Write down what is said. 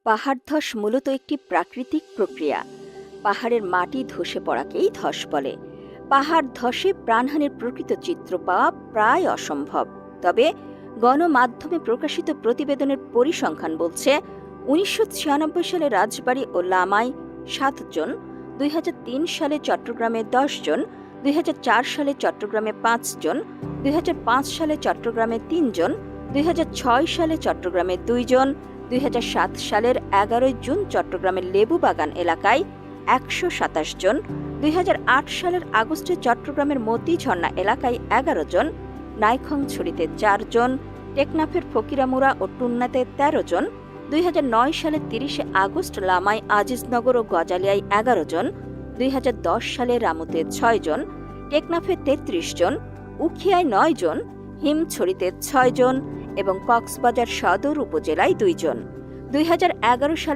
পাহাড় ধস মূলত একটি প্রাকৃতিক প্রক্রিয়া। পাহাড়ের মাটি ধসে পড়াকেই ধস বলে। পাহাড় ধসে প্রাণহানির প্রকৃত চিত্র পাওয়া প্রায় অসম্ভব। তবে গণমাধ্যমে প্রকাশিত প্রতিবেদনের পরিসংখ্যান বলছে ১৯৯৬ সালে রাজবাড়ী ও লামায় ৭ জন, ২০০৩ সালে চট্টগ্রামে ১০ জন, ২০০৪ সালে চট্টগ্রামে ৫ জন, ২০০৫ সালে চট্টগ্রামে ৩ জন, ২০০৬ সালে চট্টগ্রামে ২ জন, ২০০৭ সালের ১১ জুন চট্টগ্রামের লেবুবাগান এলাকায় ১২৭ জন, ২০০৮ সালের আগস্টে চট্টগ্রামের মতি ঝর্ণা এলাকায় ১১ জন, নাইখংছড়িতে ৪ জন, টেকনাফের ফকিরামুড়া ও টুন্নাতে ১৩ জন, ২০০৯ সালের ৩০ আগস্ট লামায় আজিজনগর ও গজালিয়ায় ১১ জন, ২০১০ সালে রামুতে 6 জন, টেকনাফে ৩৩ জন, উখিয়ায় ৯ জন, হিমছড়িতে 6 জন এবং কক্সবাজার সদর উপজেলায় 2 জন। ২০১১ সালে